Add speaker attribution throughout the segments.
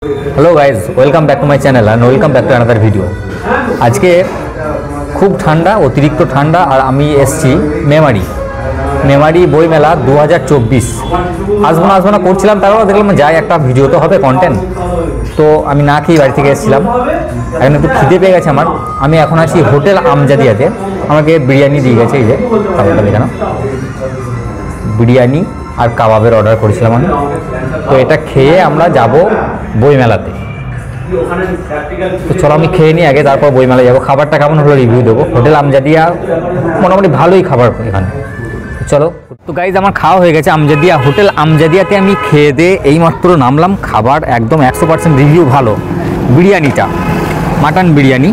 Speaker 1: Hello guys welcome back to my channel and welcome back to another video. आज के खूब ठंडा अतिरिक्त ठंडा और आमी एसছি मेमारी বই মেলা 2024 আসবো না করছিলাম, তারপর দেখলাম যাই একটা ভিডিও তো হবে কন্টেন্ট, তো আমি না খেয়ে বাড়ি থেকে এসেছিলাম। এখন একটু খিদে পেয়ে গেছে আমার। আমি এখন আছি হোটেল আমজাদিয়াতে। আমাকে বিরিয়ানি দিয়ে গেছে, এই যে খাবারটা দেখানো, বিরিয়ানি আর কাবাবের অর্ডার করেছিলাম আমি। তো এটা খেয়ে আমরা যাব বইমেলাতে। তো চলো আমি খেয়ে নিই আগে, তারপর বইমেলা যাবো। খাবারটা কেমন হলো রিভিউ দেবো। হোটেল আমজাদিয়া মোটামুটি ভালোই খাবার এখানে। চলো। তো গাইজ আমার খাওয়া হয়ে গেছে আমজাদিয়া, হোটেল আমজাদিয়াতে আমি খেয়ে দিয়ে এইমাত্র নামলাম। খাবার একদম 100% রিভিউ ভালো। বিরিয়ানিটা মাটন বিরিয়ানি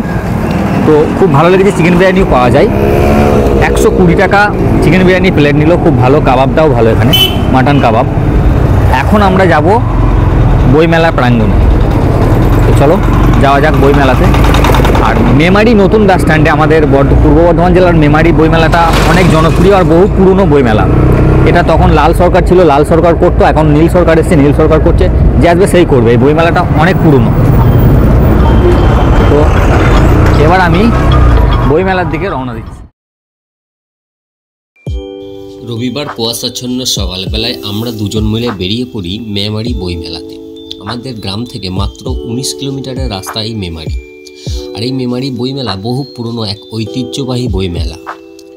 Speaker 1: তো খুব ভালো লেগেছে। চিকেন বিরিয়ানিও পাওয়া যায়, 120 টাকা চিকেন বিরিয়ানি প্লেট নিল, খুব ভালো। কাবাবটাও ভালো এখানে, মাটন কাবাব। এখন আমরা যাব বইমেলা প্রাঙ্গণে। তো চলো যাওয়া যাক বইমেলাতে। আর মেমারি নতুন বাস স্ট্যান্ডে আমাদের পূর্ব বর্ধমান জেলার মেমারি বইমেলাটা অনেক জনপ্রিয় আর বহু পুরনো বইমেলা। এটা তখন লাল সরকার ছিল, লাল সরকার করতো, এখন নীল সরকার এসছে, নীল সরকার করছে, যে আসবে সেই করবে। এই বইমেলাটা অনেক পুরনো। তো এবার আমি বইমেলার দিকে রওনা দিচ্ছি।
Speaker 2: রবিবার কুয়াশাচ্ছন্ন সকালবেলায় আমরা দুজন মিলে বেরিয়ে পড়ি মেমারি বইমেলাতে। আমাদের গ্রাম থেকে মাত্র 19 কিলোমিটারের রাস্তা এই মেমারি। আর এই মেমারি বইমেলা বহু পুরনো এক ঐতিহ্যবাহী বইমেলা।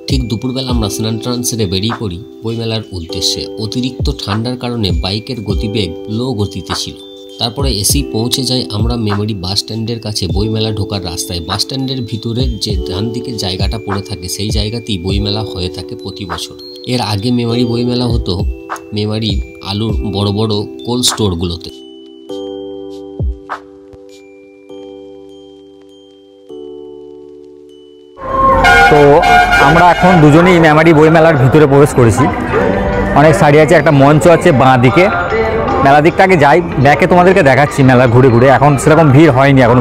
Speaker 2: ঠিক দুপুরবেলা আমরা স্নান টান সেরে বেরিয়ে পড়ি বইমেলার উদ্দেশ্যে। অতিরিক্ত ঠান্ডার কারণে বাইকের গতিবেগ লো গতিতে ছিল। তারপরে এসেই পৌঁছে যাই আমরা মেমারি বাস স্ট্যান্ডের কাছে বইমেলা ঢোকার রাস্তায়। বাস স্ট্যান্ডের ভিতরে যে ডান দিকে জায়গাটা পড়ে থাকে সেই জায়গাতেই বইমেলা হয়ে থাকে প্রতি বছর। এর আগে মেমারি বইমেলা হতো মেমারি আলুর বড় বড় কোল্ড স্টোরগুলোতে।
Speaker 1: তো আমরা এখন দুজনেই মেমারি বইমেলার ভিতরে প্রবেশ করেছি। অনেক শাড়ি আছে, একটা মঞ্চ আছে বাঁ দিকে। মেলা দিকটাকে যাই, ব্যাকে তোমাদেরকে দেখাচ্ছি মেলা ঘুরে ঘুরে। এখন সেরকম ভিড় হয়নি, এখন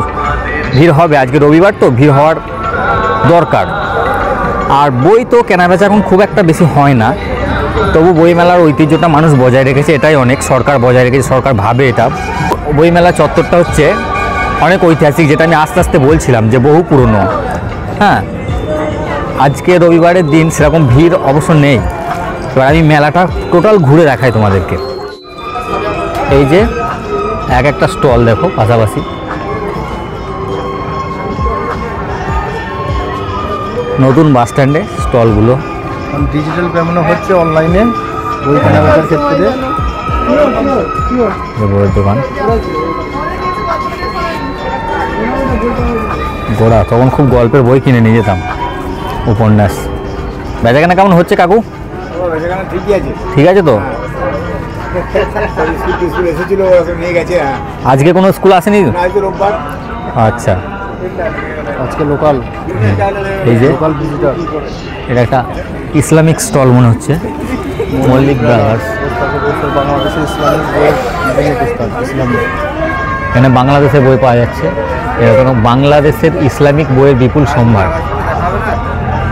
Speaker 1: ভিড় হবে। আজকে রবিবার তো ভিড় হওয়ার দরকার। আর বই তো কেনাবেচা এখন খুব একটা বেশি হয় না, তবু বইমেলার ঐতিহ্যটা মানুষ বজায় রেখেছে, এটাই অনেক। সরকার বজায় রেখেছে, সরকার ভাবে এটা। বইমেলা চত্বরটা হচ্ছে অনেক ঐতিহাসিক, যেটা আমি আস্তে আস্তে বলছিলাম যে বহু পুরনো। হ্যাঁ, আজকে রবিবারের দিন সেরকম ভিড় অবশ্য নেই। এবার আমি মেলাটা টোটাল ঘুরে দেখাই তোমাদেরকে। এই যে এক একটা স্টল দেখো পাশাপাশি। নতুন বাস স্ট্যান্ডে স্টলগুলো
Speaker 3: ডিজিটাল পেমেন্ট হচ্ছে অনলাইনে বই কেনাবেচার ক্ষেত্রে।
Speaker 1: বইয়ের দোকান গোড়া, তখন খুব গল্পের বই কিনে নিয়ে যেতাম, উপন্যাস। বেচাকেনা কেমন হচ্ছে কাকু? ঠিক আছে তো? আজকে কোনো স্কুল আসেনি? আচ্ছা,
Speaker 3: আজকে লোকাল।
Speaker 1: এই যে
Speaker 3: লোকাল ভিজিটর।
Speaker 1: এটা একটা ইসলামিক স্টল মনে হচ্ছে, মল্লিক ব্রাদার্স।
Speaker 3: বাংলাদেশের ইসলামিক বইয়ের ইসলামিক,
Speaker 1: এখানে বাংলাদেশের বই পাওয়া যাচ্ছে। এরকম বাংলাদেশের ইসলামিক বইয়ের বিপুল সম্ভার।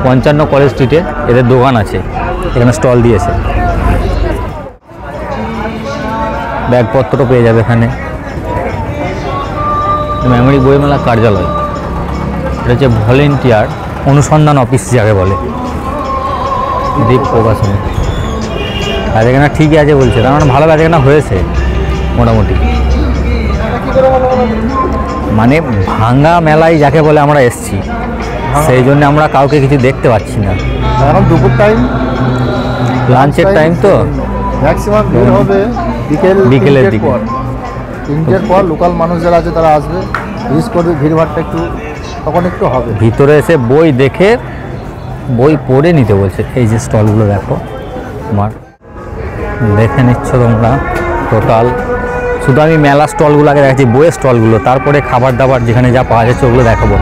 Speaker 1: 55 কলেজ স্ট্রিটে এদের দোকান আছে, এখানে স্টল দিয়েছে। ব্যাগপত্র পেয়ে যাবে এখানে। মেমারি বইমেলা কার্যালয়, এটা হচ্ছে ভলেন্টিয়ার অনুসন্ধান অফিস যাকে বলে, দ্বীপ প্রকাশনী। বেচাকেনা ঠিকই আছে বলছে, তার মানে ভালো বেচাকেনা হয়েছে মোটামুটি। মানে ভাঙা মেলায় যাকে বলে আমরা এসছি, সেই জন্য আমরা কাউকে কিছু দেখতে পাচ্ছি না।
Speaker 3: এখন দুপুর টাইম,
Speaker 1: লাঞ্চের টাইম, তো
Speaker 3: ম্যাক্সিমাম ভিড় হবে
Speaker 1: বিকেলের দিকে।
Speaker 3: 3টের পর লোকাল মানুষ যারা আছে তারা আসবে, বিশেষ করে ভিড়ভাড়টা একটু তখন একটু হবে।
Speaker 1: ভিতরে এসে বই দেখে বই পড়ে নিতে বলছে। এই যে স্টলগুলো দেখো, আমার দেখে নিচ্ছ তোমরা টোটাল। শুধু আমি মেলা স্টলগুলো আগে দেখাচ্ছি, বইয়ের স্টলগুলো, তারপরে খাবার দাবার যেখানে যা পাওয়া যাচ্ছে ওগুলো দেখাবো।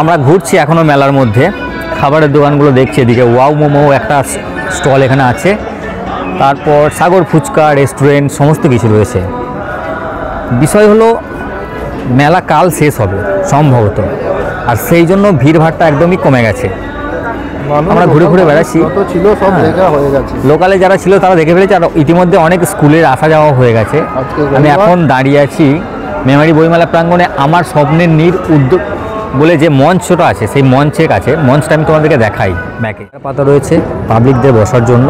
Speaker 1: আমরা ঘুরছি এখনও মেলার মধ্যে, খাবারের দোকানগুলো দেখছি। এদিকে ওয়াও মোমো একটা স্টল এখানে আছে, তারপর সাগর ফুচকা রেস্টুরেন্ট সমস্ত কিছু রয়েছে। বিষয় হলো মেলা কাল শেষ হবে সম্ভবত, আর সেই জন্য ভিড়ভাড়টা একদমই কমে গেছে। আমরা ঘুরে ঘুরে বেড়াচ্ছি।
Speaker 3: যত ছিল সব জায়গা হয়ে গেছে।
Speaker 1: লোকালে যারা ছিল তারা দেখে ফেলেছে, আর ইতিমধ্যে অনেক স্কুলের আসা যাওয়া হয়ে গেছে।
Speaker 3: আজকে
Speaker 1: আমি
Speaker 3: রবিবার।
Speaker 1: এখন দাঁড়িয়ে আছি মেমারি বইমেলা প্রাঙ্গণে আমার স্বপ্নের নীড় উদ্যোগ বলে যে মঞ্চটা আছে, সেই মঞ্চের কাছে। মঞ্চটা আমি তোমাদেরকে দেখাই। ব্যাকে পাতা রয়েছে পাবলিকদের বসার জন্য,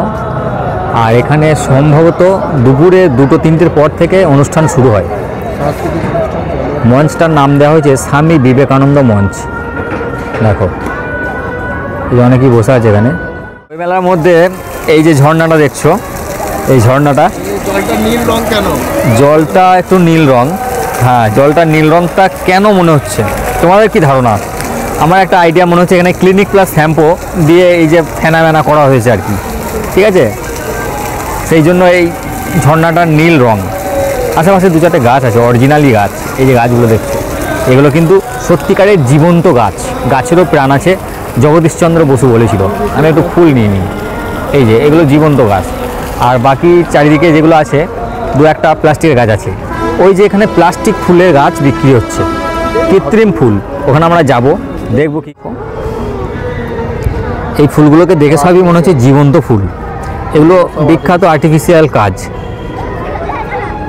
Speaker 1: আর এখানে সম্ভবত দুপুরে 2-3টের পর থেকে অনুষ্ঠান শুরু হয়।
Speaker 3: সাংস্কৃতিক অনুষ্ঠান চলে।
Speaker 1: মঞ্চটার নাম দেওয়া হয়েছে স্বামী বিবেকানন্দ মঞ্চ। দেখো এই যে অনেকেই বসে আছে এখানে। ওই মেলার মধ্যে এই যে ঝর্ণাটা দেখছো, এই ঝর্ণাটা,
Speaker 3: জলটা নীল রং কেন?
Speaker 1: জলটা একটু নীল রং। হ্যাঁ, জলটা নীল রংটা কেন মনে হচ্ছে? তোমাদের কি ধারণা? আমার একটা আইডিয়া মনে হচ্ছে এখানে ক্লিনিক প্লাস শ্যাম্পু দিয়ে এই যে ফেনা করা হয়েছে আর কি, ঠিক আছে? সেই জন্য এই ঝর্ণাটার নীল রং। আশেপাশে 2-4টে গাছ আছে, অরিজিনালি গাছ। এই যে গাছগুলো দেখছো, এগুলো কিন্তু সত্যিকারের জীবন্ত গাছ। গাছেরও প্রাণ আছে, জগদীশচন্দ্র বসু বলেছিল। আমি একটু ফুল নিয়ে নিই। এই যে এগুলো জীবন্ত গাছ। আর বাকি চারিদিকে যেগুলো আছে 2-1টা প্লাস্টিকের গাছ আছে। ওই যে এখানে প্লাস্টিক ফুলের গাছ বিক্রি হচ্ছে, কৃত্রিম ফুল। ওখানে আমরা যাব, দেখব কি। এই ফুলগুলোকে দেখে সবই মনে হচ্ছে জীবন্ত ফুল। এগুলো বিখ্যাত আর্টিফিশিয়াল কাজ।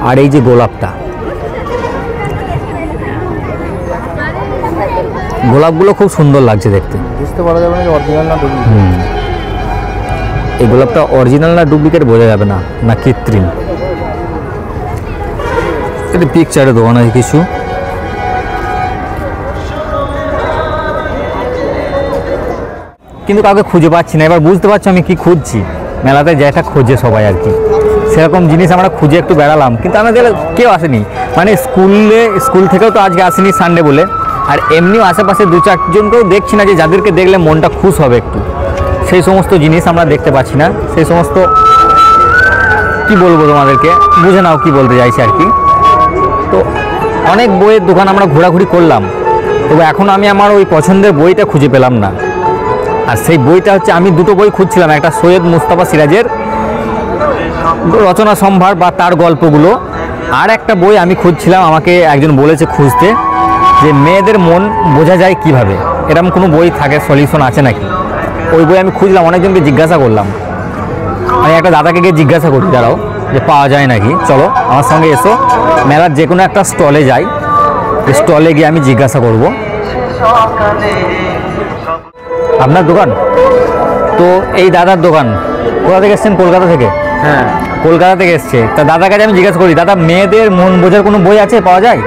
Speaker 1: আর এই যে গোলাপটা, গোলাপগুলো খুব সুন্দর লাগছে দেখতে।
Speaker 3: বুঝতে পারা যাবে না যে অরিজিনাল না ডুপ্লিকেট।
Speaker 1: এই গোলাপটা অরিজিনাল না ডুপ্লিকেট বোঝা যাবে না, না কৃত্রিম। এটা পিকচারে দোকান আছে কিছু। কিন্তু কাউকে খুঁজে পাচ্ছি না। এবার বুঝতে পারছো আমি কি খুঁজছি। মেলাতে যেটা খোঁজে সবাই আর কি, সেরকম জিনিস আমরা খুঁজে একটু বেড়ালাম, কিন্তু আমাদের কেউ আসেনি। মানে স্কুল থেকেও তো আজকে আসেনি সানডে বলে। আর এমনিও আশেপাশে 2-4জনকেও দেখছি না যে যাদেরকে দেখলে মনটা খুশ হবে একটু। সেই সমস্ত জিনিস আমরা দেখতে পাচ্ছি না। সেই সমস্ত কি বলবো তোমাদেরকে, বুঝে নাও কি বলতে চাইছি আর কি। তো অনেক বইয়ের দোকান আমরা ঘোরাঘুরি করলাম, তবে এখন আমি আমার ওই পছন্দের বইটা খুঁজে পেলাম না। আর সেই বইটা হচ্ছে, আমি 2টো বই খুঁজছিলাম। একটা সৈয়দ মুস্তাফা সিরাজের রচনা সম্ভার বা তার গল্পগুলো, আর একটা বই আমি খুঁজছিলাম। আমাকে একজন বলেছে খুঁজতে, যে মেয়েদের মন বোঝা যায় কিভাবে। এরকম কোনো বই থাকে, সলিউশন আছে নাকি। ওই বই আমি খুঁজলাম, অনেকজনকে জিজ্ঞাসা করলাম। আমি একটা দাদাকে গিয়ে জিজ্ঞাসা করি, দাঁড়াও, যে পাওয়া যায় নাকি। চলো আমার সঙ্গে এসো, মেলার যে কোনো একটা স্টলে যাই। স্টলে গিয়ে আমি জিজ্ঞাসা করব। আপনার দোকান তো? এই দাদার দোকান। কোথা থেকে এসছেন? কলকাতা থেকে?
Speaker 3: হ্যাঁ,
Speaker 1: কলকাতা থেকে এসছে। তা দাদার কাছে আমি জিজ্ঞাসা করি, দাদা মেয়েদের মন বোঝার কোনো বই আছে, পাওয়া যায়?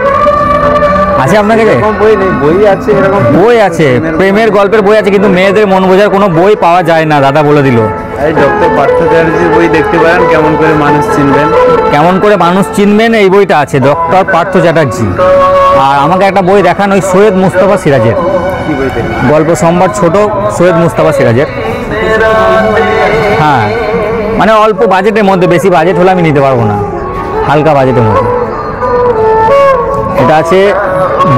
Speaker 1: আছে আপনার কাছে?
Speaker 3: এরকম বই নেই, বই আছে এরকম
Speaker 1: বই আছে, প্রেমের গল্পের বই আছে, কিন্তু মেয়েদের মন বোঝার কোনো বই পাওয়া যায় না, দাদা বলে দিল।
Speaker 4: এই ডক্টর পার্থ চ্যাটার্জির বই দেখতে পারেন, কেমন করে মানুষ চিনবেন।
Speaker 1: কেমন করে মানুষ চিনবেন, এই বইটা আছে, ডক্টর পার্থ চ্যাটার্জি। আর আমাকে একটা বই দেখান, ওই সৈয়দ মুস্তাফা সিরাজের
Speaker 4: কি বই দেখবেন?
Speaker 1: গল্প সম্ভার, ছোট সৈয়দ মুস্তাফা সিরাজের। হ্যাঁ, মানে অল্প বাজেটের মধ্যে, বেশি বাজেট হলে আমি নিতে পারবো না, হালকা বাজেটের মধ্যে। এটা আছে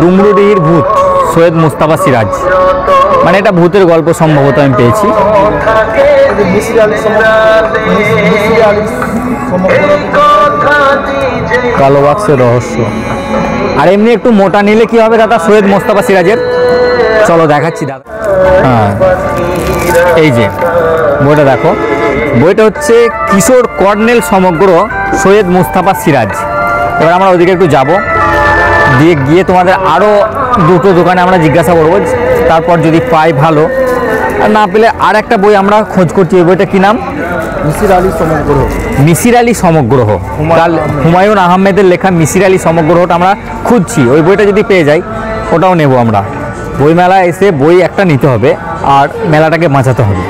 Speaker 1: ডুমরুডিহির ভূত, সৈয়দ মুস্তাফা সিরাজ। মানে এটা ভূতের গল্প সম্ভবত আমি পেয়েছি।
Speaker 3: মিসির আলী
Speaker 1: কালো বাক্সের রহস্য। আর এমনি একটু মোটা নিলে কি হবে দাদা, সৈয়দ মুস্তাফা সিরাজের? চলো দেখাচ্ছি দাদা। হ্যাঁ, এই যে বইটা দেখো, বইটা হচ্ছে কিশোর কর্নেল সমগ্র সৈয়দ মুস্তাফা সিরাজ। এবার আমরা ওইদিকে একটু যাব, গিয়ে তোমাদের আরও 2টো দোকানে আমরা জিজ্ঞাসা করবো। তারপর যদি পাই ভালো, আর না পেলে আর একটা বই আমরা খোঁজ করছি। এই বইটা কী নাম?
Speaker 3: মিসির আলী সমগ্র।
Speaker 1: মিসির আলী সমগ্রহ, হুমায়ুন আহমেদের লেখা মিসির আলী সমগ্রহটা আমরা খুঁজছি। ওই বইটা যদি পেয়ে যাই, ওটাও নেব আমরা। বইমেলা এসে বই একটা নিতে হবে, আর মেলাটাকে বাঁচাতে হবে।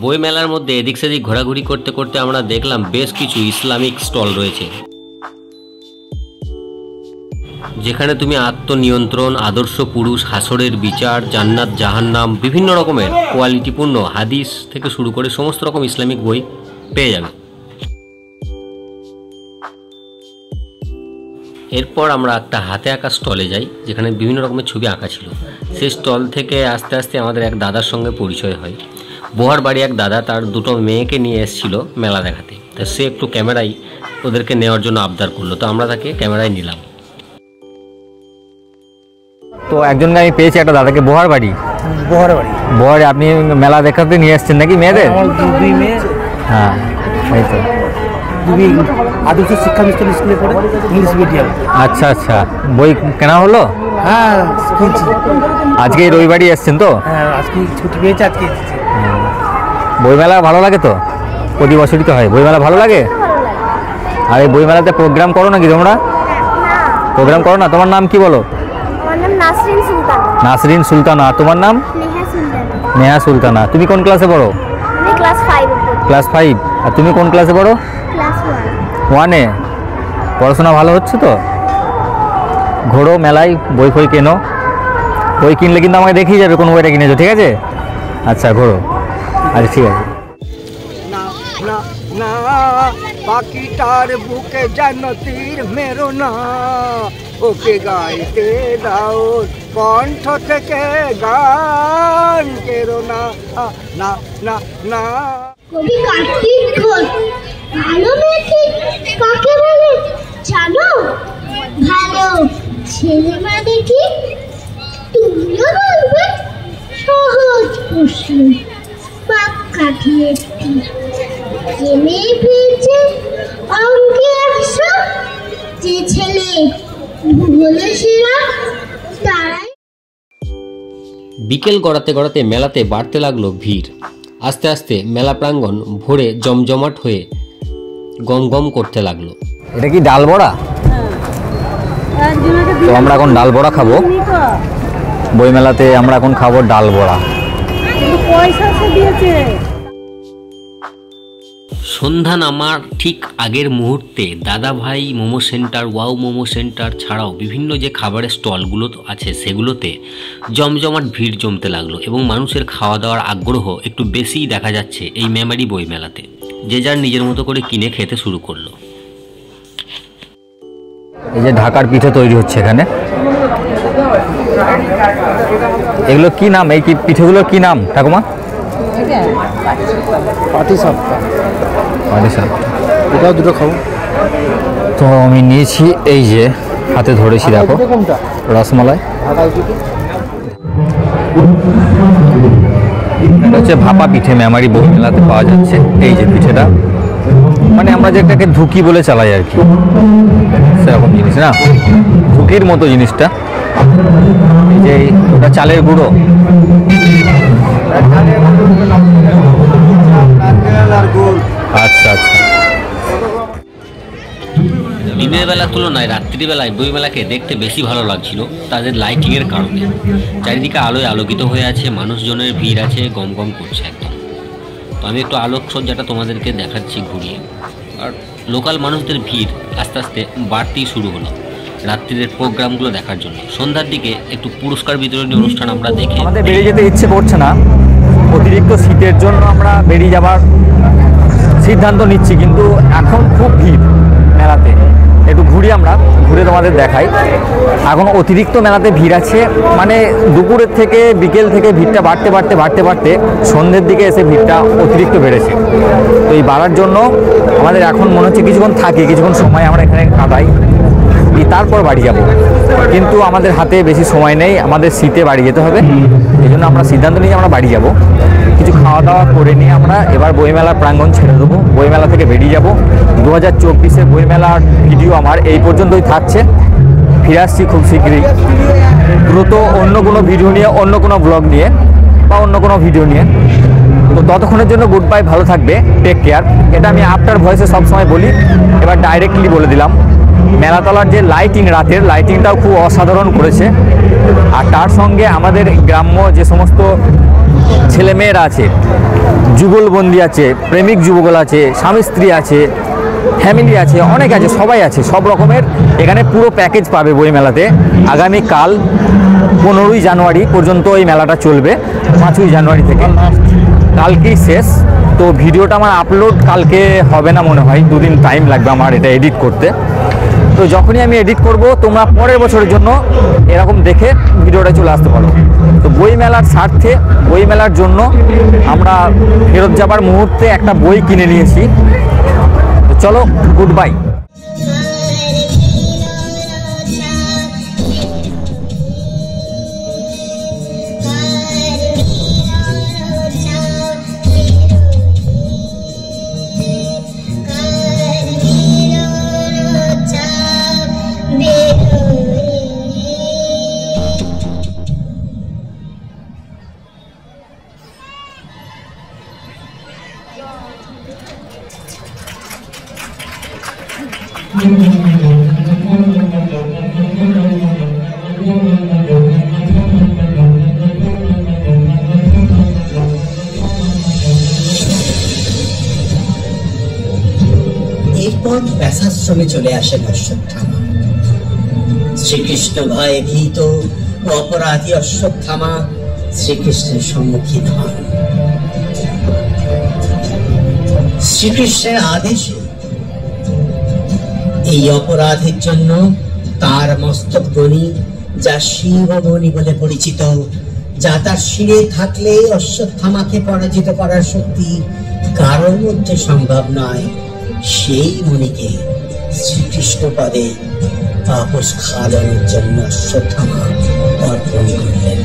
Speaker 2: বই মেলার মধ্যে এদিক সেদিক ঘোরাঘুরি করতে করতে আমরা দেখলাম বেশ কিছু ইসলামিক স্টল রয়েছে, যেখানে তুমি আত্মনিয়ন্ত্রণ, আদর্শ পুরুষ, হাসরের বিচার, জান্নাত জাহান্নাম, বিভিন্ন রকমের কোয়ালিটিপূর্ণ হাদিস থেকে শুরু করে সমস্ত রকম ইসলামিক বই পেয়ে যাবে। এরপর আমরা একটা হাতে আঁকা স্টলে যাই, যেখানে বিভিন্ন রকমের ছবি আঁকা ছিল। সেই স্টল থেকে আস্তে আস্তে আমাদের এক দাদার সঙ্গে পরিচয় হয়। বোহার বাড়ি এক দাদা তার 2টো মেয়েকে নিয়ে এসেছিল মেলা দেখাতে। তা সে একটু ক্যামেরায় ওদেরকে নেওয়ার জন্য আবদার করলো, তো আমরা তাকে ক্যামেরায় নিলাম।
Speaker 1: তো একজনকে আমি পেয়েছি, একটা দাদাকে, বোহার বাড়ি।
Speaker 5: বহরে বাড়ি।
Speaker 1: বহরে আপনি মেলা দেখাতে নিয়ে এসছেন নাকি মেয়েদের?
Speaker 5: আমার দুই মেয়ে,
Speaker 1: হ্যাঁ এই তো।
Speaker 5: দুই আদর্শ শিক্ষা মিশন স্কুলে পড়ে, ইংলিশ মিডিয়াম।
Speaker 1: আচ্ছা আচ্ছা, বই কেনা হলো?
Speaker 5: হ্যাঁ কিনছি।
Speaker 1: আজকে এই রবিবারই এসছেন তো?
Speaker 5: হ্যাঁ আজকে ছুটি পেয়েছে, আজকে এসেছি।
Speaker 1: বইমেলা ভালো লাগে তো? প্রতি বছরই তো হয় বইমেলা, ভালো লাগে? আর এই বইমেলাতে প্রোগ্রাম করো নাকি তোমরা? প্রোগ্রাম করো না? তোমার নাম কি বলো?
Speaker 6: আমার নাম নাসরিন সুলতান।
Speaker 1: নাসরিন সুলতানা। আর তোমার নাম?
Speaker 6: নেহা সুলতান।
Speaker 1: নেহা সুলতানা। তুমি কোন ক্লাসে পড়ো?
Speaker 6: আমি ক্লাস 5 এ পড়ি।
Speaker 1: ক্লাস 5। আর তুমি কোন ক্লাসে পড়ো?
Speaker 6: ক্লাস 1।
Speaker 1: 1-এ। পড়াশোনা ভালো হচ্ছে তো? ঘোরো মেলায়, বই ফই কেনো। বই কিনলে কিন্তু আমাকে দেখিয়ে যাবে কোন বইটা কিনেছো, ঠিক আছে? আচ্ছা ঘোরো। আচ্ছা ঠিক আছে।
Speaker 7: না না না পাখিটার বুকে যেন তীর মেরো না, ওকে গাইতে দাও কণ্ঠ থেকে গান কেরো না না না না।
Speaker 6: কবি কার্তিক ঘোষ ভালো মেয়ে কাকে বলে জানো? ভালো ছেলে মানে কি? তুমিও বলবে সহজ প্রশ্ন, পাক কাটিয়ে একটি যে মেয়ে পেয়েছে অঙ্কে 100, যে ছেলে ভূগোলে সেরা তারাই।
Speaker 2: বিকেল গড়াতে গড়াতে মেলাতে বাড়তে লাগলো ভিড়। আস্তে আস্তে মেলা প্রাঙ্গণ ভরে জমজমাট হয়ে গম গম করতে লাগলো।
Speaker 1: এটা কি ডাল বড়া? তো আমরা এখন ডাল বড়া খাবো। বইমেলাতে আমরা এখন খাবো ডাল বড়া।
Speaker 2: সন্ধ্যা নামার ঠিক আগের মুহূর্তে দাদা ভাই momo centre, wow momo centre ছাড়াও বিভিন্ন যে খাবারের স্টলগুলো আছে সেগুলোতে জমজমাট ভিড় জমতে লাগলো এবং মানুষের খাওয়া দাওয়ার আগ্রহ একটু বেশিই দেখা যাচ্ছে এই মেমারি বইমেলাতে। যে যার নিজের মতো করে কিনে খেতে শুরু করলো।
Speaker 1: এই যে ঢাকার পিঠে তৈরি হচ্ছে এখানে। এগুলো কি নাম? এই পিঠেগুলোর কি নাম ঠাকুমা?
Speaker 3: পাটিসাপটা।
Speaker 1: পাটিসাপটা।
Speaker 3: এটাও দুটো খাবো।
Speaker 1: তো আমি নিয়েছি, এই যে হাতে ধরেছি দেখো,
Speaker 3: কোনটা?
Speaker 1: রসমালাই।
Speaker 3: ঢাকায় পিঠে।
Speaker 1: এটা হচ্ছে ভাপা পিঠে, মেমারি বইমেলাতে পাওয়া যাচ্ছে। এই যে পিঠেটা, মানে আমরা যেটাকে ধুকি বলে চালাই আর কি, সেরকম জিনিস না, ধুকির মতো জিনিসটা। এই যে ওটা চালের গুঁড়ো। আচ্ছা আচ্ছা।
Speaker 2: দিনের বেলার তুলনায় রাত্রিবেলায় বইমেলাকে দেখতে বেশি ভালো লাগছিল তাদের লাইটিংয়ের কারণে। চারিদিকে আলোয় আলোকিত হয়ে আছে, মানুষজনের ভিড় আছে, গম গম করছে একদম। তো আমি একটু আলোকসজ্জাটা তোমাদেরকে দেখাচ্ছি ঘুরিয়ে। আর লোকাল মানুষদের ভিড় আস্তে আস্তে বাড়তেই শুরু হলো রাত্রির প্রোগ্রামগুলো দেখার জন্য। সন্ধ্যার দিকে একটু পুরস্কার বিতরণী অনুষ্ঠান আমরা দেখে
Speaker 1: আমাদের বেরিয়ে যেতে ইচ্ছে করছে না, অতিরিক্ত শীতের জন্য আমরা বেরিয়ে যাবার সিদ্ধান্ত নিচ্ছি, কিন্তু এখন খুব ভিড় মেলাতে। একটু ঘুরি, আমরা ঘুরে তোমাদের দেখাই। এখন অতিরিক্ত মেলাতে ভিড় আছে, মানে দুপুরের থেকে বিকেল থেকে ভিড়টা বাড়তে বাড়তে বাড়তে বাড়তে সন্ধ্যের দিকে এসে ভিড়টা অতিরিক্ত বেড়েছে। তো এই বাড়ার জন্য আমাদের এখন মনে হচ্ছে কিছুক্ষণ থাকি, কিছুক্ষণ সময় আমরা এখানে কাটাই, তারপর বাড়ি যাব। কিন্তু আমাদের হাতে বেশি সময় নেই, আমাদের শীতে বাড়ি যেতে হবে। এই জন্য আমরা সিদ্ধান্ত নিয়ে আমরা বাড়ি যাব। কিছু খাওয়া দাওয়া করে নিয়ে আমরা এবার বইমেলার প্রাঙ্গণ ছেড়ে দেবো, বইমেলা থেকে বেরিয়ে যাব। 2024-এর বইমেলার ভিডিও আমার এই পর্যন্তই থাকছে। ফিরে আসছি খুব শীঘ্রই, দ্রুত অন্য কোনো ভিডিও নিয়ে, অন্য কোনো ব্লগ নিয়ে বা অন্য কোনো ভিডিও নিয়ে। তো ততক্ষণের জন্য গুড বাই, ভালো থাকবে, টেক কেয়ার। এটা আমি আফটার ভয়েসে সবসময় বলি, এবার ডাইরেক্টলি বলে দিলাম। মেলাতলার যে লাইটিং, রাতের লাইটিংটাও খুব অসাধারণ করেছে। আর তার সঙ্গে আমাদের গ্রাম্য যে সমস্ত ছেলেমেয়েরা আছে, যুগলবন্দি আছে, প্রেমিক যুগল আছে, স্বামী স্ত্রী আছে, ফ্যামিলি আছে, অনেক আছে, সবাই আছে, সব রকমের এখানে পুরো প্যাকেজ পাবে বইমেলাতে। আগামীকাল 15ই জানুয়ারি পর্যন্ত এই মেলাটা চলবে, 5ই জানুয়ারি থেকে। কালকেই শেষ। তো ভিডিওটা আমার আপলোড কালকে হবে না মনে হয়, 2 দিন টাইম লাগবে আমার এটা এডিট করতে। তো যখনই আমি এডিট করব, তোমরা পরের বছরের জন্য এরকম দেখে ভিডিওটা চলে আসতে পারো। তো বইমেলার স্বার্থে, বইমেলার জন্য আমরা ফেরত যাবার মুহূর্তে একটা বই কিনে নিয়েছি। তো চলো, গুড বাই।
Speaker 6: Bye.
Speaker 8: এরপর ব্যাসাশ্রমে চলে আসেন অশ্বত্থামা। শ্রীকৃষ্ণ ভয়ে ভীত ও অপরাধী অশ্বত্থামা শ্রীকৃষ্ণের সম্মুখীন হন। শ্রীকৃষ্ণের আদেশে এই অপরাধের জন্য তার মস্তকমণি, যা শিবমণি বলে পরিচিত, যা তার শিরে থাকলে অশ্বত্থামাকে পরাজিত করার শক্তি কারোর মধ্যে সম্ভব নয়, সেই মণিকে শ্রীকৃষ্ণ পদে তাপস খাদনের জন্য অশ্বত্থামা অর্পণ করলেন।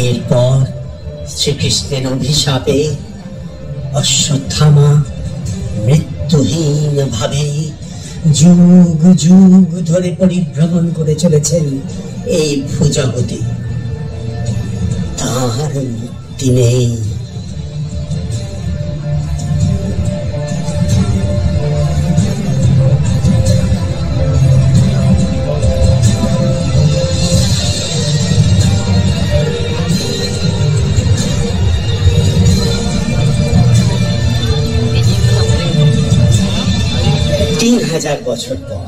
Speaker 8: এরপর শ্রীকৃষ্ণের অভিশাপে অশ্বত্থামা মৃত্যুহীন ভাবে যুগ যুগ ধরে পরিভ্রমণ করে চলেছেন এই ভূজগতে। তার মুক্তি নেই। হাজার বছর পর